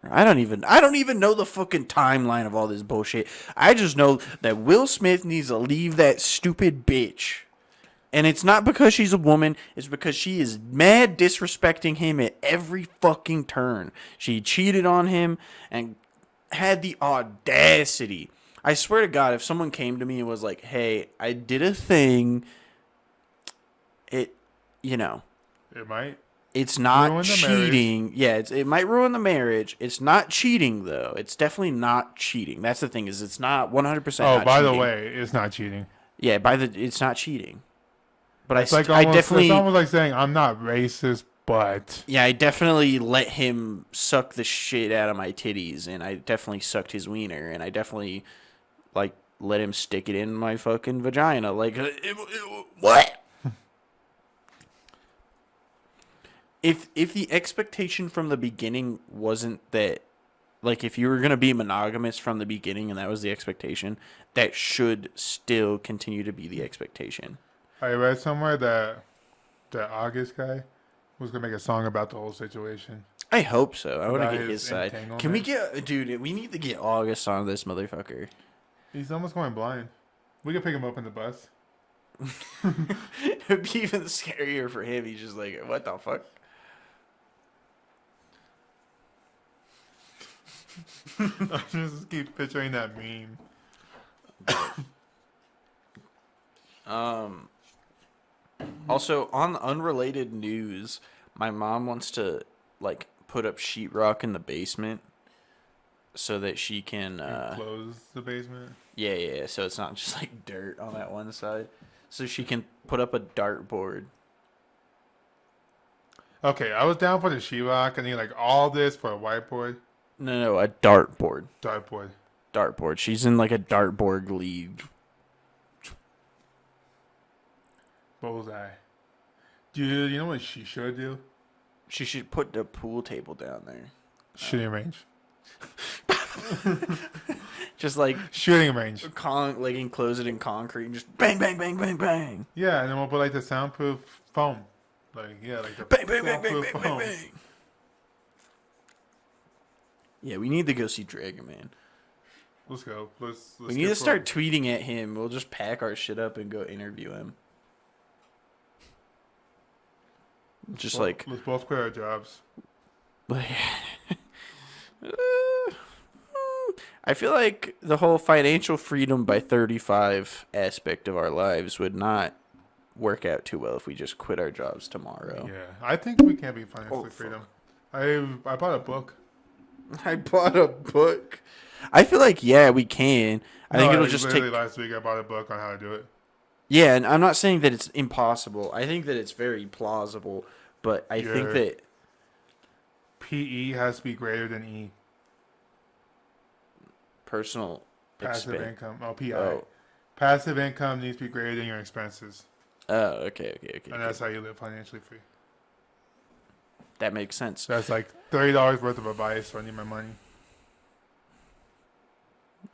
I don't even know the fucking timeline of all this bullshit. I just know that Will Smith needs to leave that stupid bitch. And it's not because she's a woman, it's because she is mad disrespecting him at every fucking turn. She cheated on him and had the audacity. I swear to God, if someone came to me and was like, hey, I did a thing, it it might. it's not Ruin the cheating. Yeah, it might ruin the marriage. It's not cheating, though. It's definitely not cheating. That's the thing, is it's not 100% Oh, not by the cheating. way, it's not cheating. Yeah, it's not cheating. But It's like I almost, definitely... It's almost like saying I'm not racist, But Yeah, I definitely let him suck the shit out of my titties, and I definitely sucked his wiener, and I definitely like let him stick it in my fucking vagina. Like, what? If the expectation from the beginning wasn't that, like, if you were gonna be monogamous from the beginning and that was the expectation, that should still continue to be the expectation. I read somewhere that the August guy was gonna make a song about the whole situation. I hope so. I want About to get his his side. entanglement. Can we get, dude? We need to get August on this motherfucker. He's almost going blind. We could pick him up in the bus. It'd be even scarier for him. He's just like, what the fuck? I just keep picturing that meme. Also, on unrelated news, my mom wants to like put up sheetrock in the basement so that she can Close the basement. yeah, so it's not just like dirt on that one side. So she can put up a dartboard. Okay, I was down for the sheetrock and like all this for a whiteboard. No, a dartboard. Dartboard. Dartboard. She's in like a dartboard league. Bullseye. Dude, you know what she should do? She should put the pool table down there. Shooting range. Just like Shooting range. like enclose it in concrete and just bang, bang, bang, bang, bang. Yeah, and then we'll put like the soundproof foam. Like, yeah, like the Bang, bang, bang, bang, soundproof bang, bang, foam. bang. Yeah, we need to go see Dragon Man. Let's go. Let's We need to start tweeting at him. We'll just pack our shit up and go interview him. Just like, let's both quit our jobs. I feel like the whole financial freedom by 35 aspect of our lives would not work out too well if we just quit our jobs tomorrow. Yeah, I think we can be financially fuck. freedom. I bought a book. I bought a book. I feel like, yeah, we can. I think it'll just literally take. last week I bought a book on how to do it. Yeah, and I'm not saying that it's impossible. I think that it's very plausible, but I think Yeah. that PE has to be greater than E. personal Passive expen- income. Oh, PI. Oh, Passive income needs to be greater than your expenses, okay. and that's how you live financially free. That makes sense. That's like $30 worth of advice. So I need my money.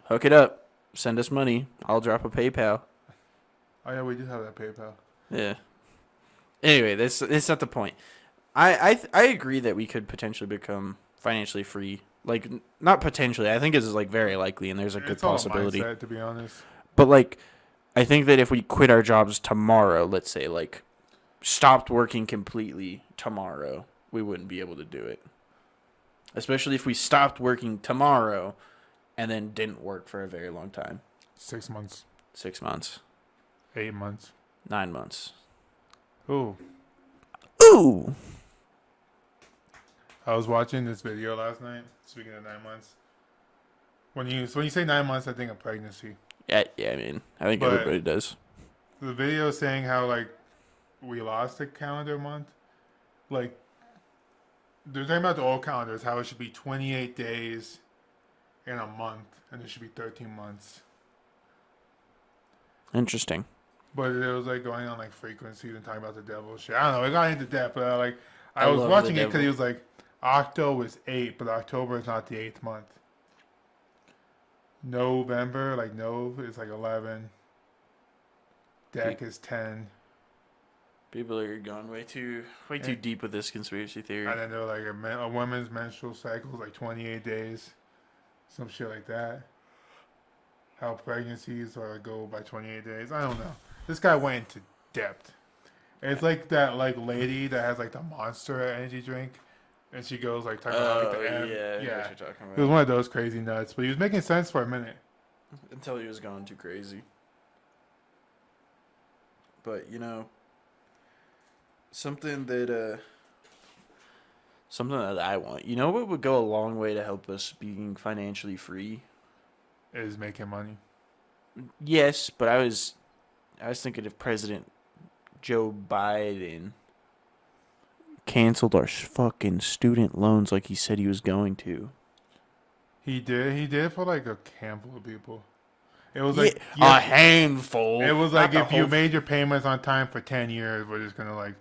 Hook it up. Send us money. I'll drop a PayPal. Oh yeah, we do have that PayPal. Yeah. Anyway, that's not the point. I agree that we could potentially become financially free. Like, not potentially. I think it's like very likely, and there's a good It's all possibility. mindset, to be honest. But like, I think that if we quit our jobs tomorrow, let's say, like, stopped working completely tomorrow, we wouldn't be able to do it. Especially if we stopped working tomorrow and then didn't work for a very long time. 6 months, 6 months, 8 months. 9 months. Ooh, Ooh. I was watching this video last night. Speaking of 9 months, when you say 9 months, I think of pregnancy. Yeah. I mean, I think But- everybody does. The video is saying how like we lost a calendar month. Like they're talking about the old calendars, how it should be 28 days in a month, and it should be 13 months. Interesting. But it was like going on like frequencies and talking about the devil shit. I don't know. It got into depth, but I I was love watching the it because devil. he was like, Octo is 8, but October is not the 8th month. November, like Nov, is like 11. Dec is 10. People are going way too And- deep with this conspiracy theory. And then they're like a woman's menstrual cycle is like 28 days, some shit like that. How pregnancies are go by 28 days. I don't know. This guy went into depth. It's like that like lady that has like the Monster energy drink, and she goes like talking about like the end. yeah, I know Yeah. what you're talking It was about. one of those crazy nuts, but he was making sense for a minute. Until he was going too crazy. But something that I want. You know what would go a long way to help us being financially free? Is making money. Yes, but I was thinking of President Joe Biden canceled our fucking student loans like he said he was going to. He did for like a handful of people. It was Yeah, like a handful. it was Not like the if you whole- made your payments on time for 10 years, we're just gonna like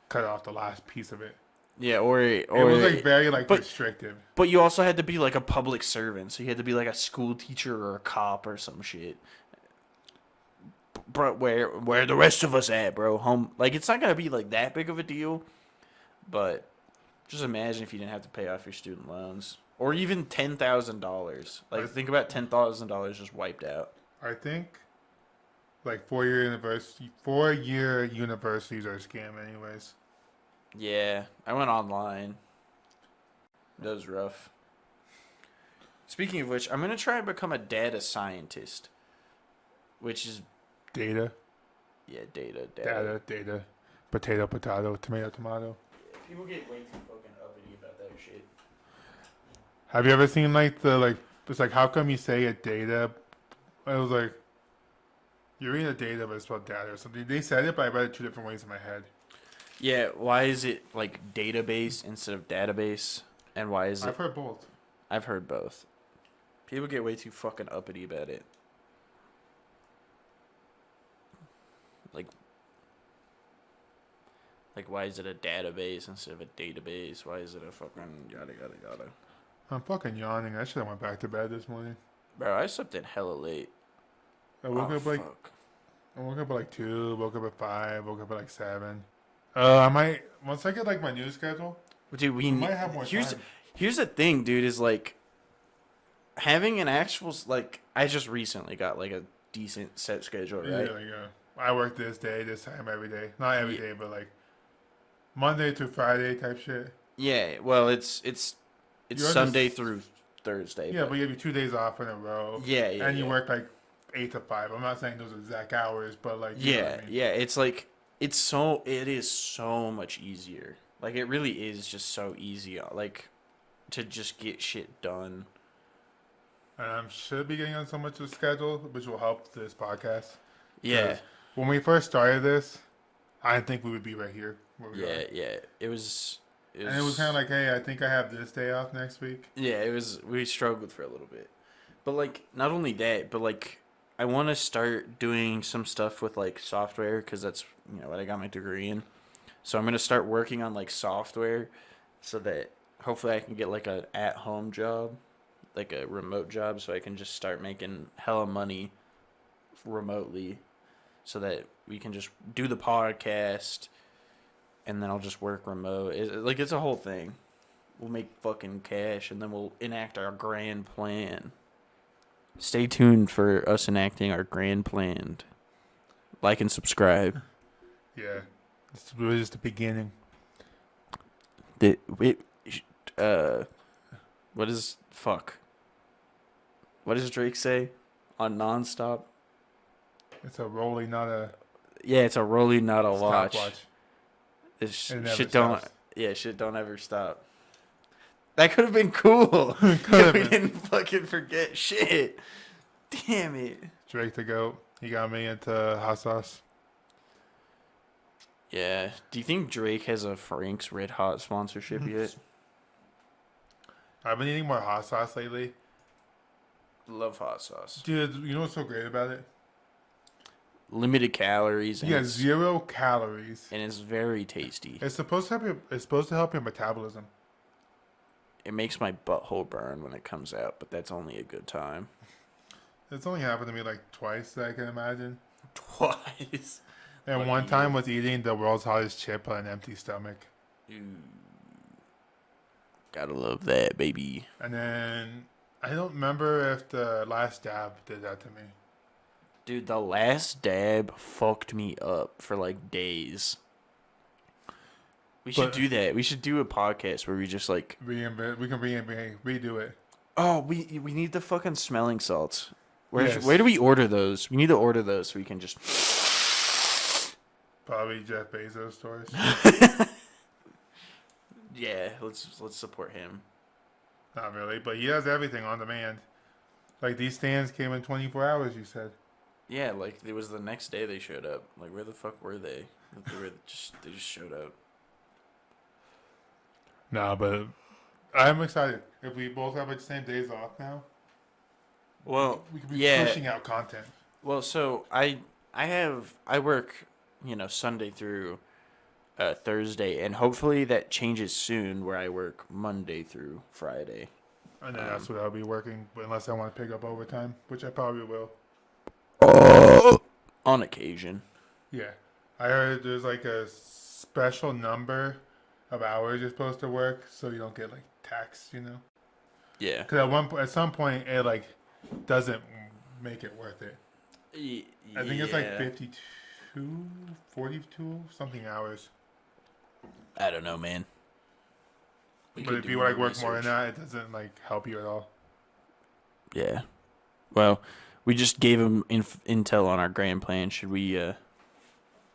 cut off the last piece of it. Yeah, or It was like very like but- restrictive. But you also had to be like a public servant, so you had to be like a school teacher or a cop or some shit. Bro, where the rest of us at, bro? Home, like it's not gonna be like that big of a deal, but just imagine if you didn't have to pay off your student loans, or even $10,000. Like Right. think about $10,000 just wiped out. I think like 4 year universities are a scam anyways. Yeah, I went online. That was rough. Speaking of which, I'm gonna try and become a data scientist, which is Data. data. Potato, tomato. People get way too fucking uppity about that shit. Have you ever seen like it's like how come you say a data? I was like, you're reading a data, but it's spelled data or something. They said it, but I read it two different ways in my head. Yeah, why is it like database instead of database? And why is it? I've heard both. I've heard both. People get way too fucking uppity about it. Like why is it a database instead of a database? Why is it a fucking yada yada yada? I'm fucking yawning. I should have went back to bed this morning. Bro, I slept in hella late. I woke Oh, up like fuck. I woke up at like 2, woke up at 5, woke up at like 7. I might once I get like my new schedule. Dude, we might have more here's time. here's the thing, dude, is like having an actual like I just recently got like a decent set schedule, right? Yeah, like, I work this day, this time every day. Not every Yeah. day, but like Monday to Friday type shit. Yeah, well, it's You're Sunday just- through Thursday. Yeah, but you have your 2 days off in a row. yeah, yeah, And you yeah. work like 8 to 5. I'm not saying those exact hours, but like you know Yeah, what I mean? yeah, it's like it is so much easier. Like it really is just so easy, like to just get shit done. And I should be getting on so much of the schedule, which will help this podcast. Yeah, 'Cause when we first started this, I didn't think we would be right here. Where we yeah, are. yeah. It was. And it was kind of like, hey, I think I have this day off next week. Yeah, it was. We struggled for a little bit, but like not only that, but like I want to start doing some stuff with like software because that's what I got my degree in. So I'm gonna start working on like software, so that hopefully I can get like a at home job, like a remote job, so I can just start making hella money remotely, so that we can just do the podcast, and then I'll just work remote. It's a whole thing. We'll make fucking cash, and then we'll enact our grand plan. Stay tuned for us enacting our grand plan. Like and subscribe. Yeah. This was just the beginning. What is fuck? What does Drake say on Nonstop? It's a rolling, not a Yeah, it's a rolling, not a watch. stopwatch. This It never shit don't. stops. Yeah, shit don't ever stop. That could have been cool. Could if have we been. didn't fucking forget shit. Damn it. Drake the GOAT. He got me into hot sauce. Yeah. Do you think Drake has a Frank's Red Hot sponsorship yet? I've been eating more hot sauce lately. Love hot sauce. Dude, you know what's so great about it? Limited calories. And Yeah, it's, 0 calories. and it's very tasty. It's supposed to help your metabolism. It makes my butthole burn when it comes out, but that's only a good time. It's only happened to me like twice that I can imagine. Twice. And Lucky one time you. was eating the world's hottest chip on an empty stomach. Ooh. Gotta love that, baby. And then I don't remember if the last dab did that to me. Dude, the last dab fucked me up for like days. We should But- do that. We should do a podcast where we just like, We can redo it. oh, we need the fucking smelling salts. Yes. Where do we order those? We need to order those so we can just. Probably Jeff Bezos stores. Yeah, let's support him. Not really, but he has everything on demand. Like these stands came in 24 hours, you said. Yeah, like it was the next day they showed up. Like where the fuck were they? They just showed up. No, but I'm excited. If we both have the same days off now, Well, we could be yeah. pushing out content. Well, so I work, Sunday through Thursday, and hopefully that changes soon, where I work Monday through Friday. And then that's what I'll be working, but unless I want to pick up overtime, which I probably will. On occasion. Yeah. I heard there's like a special number of hours you're supposed to work so you don't get like taxed, Yeah. Because at some point it like doesn't make it worth it. I think it's like Yeah. 52, 42 something hours. I don't know, man. We But could if do you more like work more research. than that, it doesn't like help you at all. Yeah. Well, we just gave him intel on our grand plan. Should we?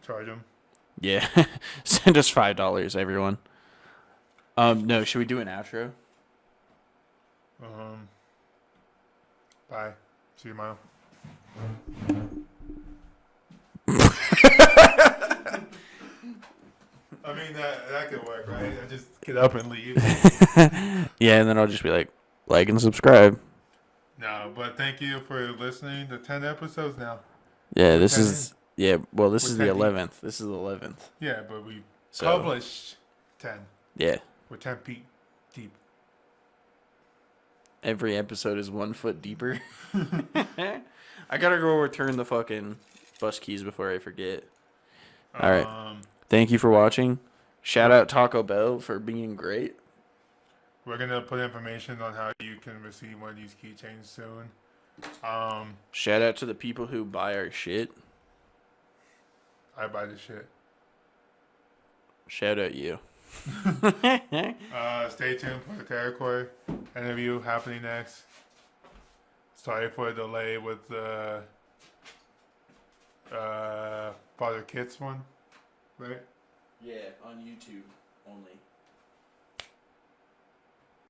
Charge them. Yeah. Send us $5, everyone. No. Should we do an outro? Bye. See you tomorrow. I mean that could work, right? I just get up and leave. Yeah, and then I'll just be like and subscribe. No, but thank you for listening to 10 episodes now. Yeah, this 10 is well, this We're is the 10 deep. 11th. This is the 11th. Yeah, but we So published 10. yeah, We're 10 feet deep. every episode is 1 foot deeper. I gotta go return the fucking bus keys before I forget. All right. Thank you for watching. Shout out Taco Bell for being great. We're going to put information on how you can receive one of these keychains soon. Shout out to the people who buy our shit. I buy this shit. Shout out you. Stay tuned for the TerraCore interview happening next. Sorry for the delay with the Father Kitts one, right? Yeah, on YouTube only.